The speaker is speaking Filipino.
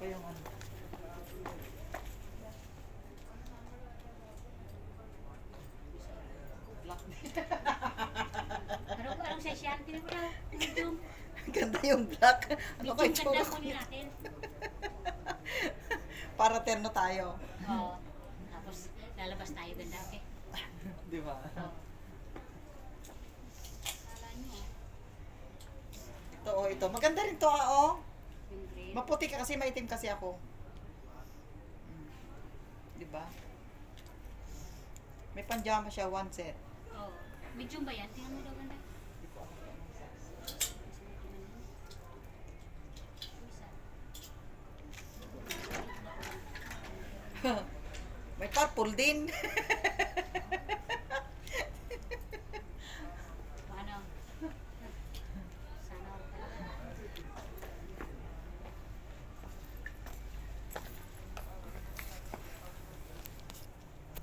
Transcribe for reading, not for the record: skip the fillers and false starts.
pa yung ano. Black. Pero parang siya siya. Hindi mo na. Medium. Ganda yung black. Ano Medium kayo ganda tulog? kunin natin. Para terno tayo. Oo. Tapos lalabas tayo ganda. Okay? Di ba? Oo. Kala niyo. Ito oh, ito. Maganda rin to oh. Yung green. Maputi ka kasi maitim kasi ako. Di ba? May panjama siya, one set. Oo. Medium ba yan? Tingnan mo daw ganda. May purple din.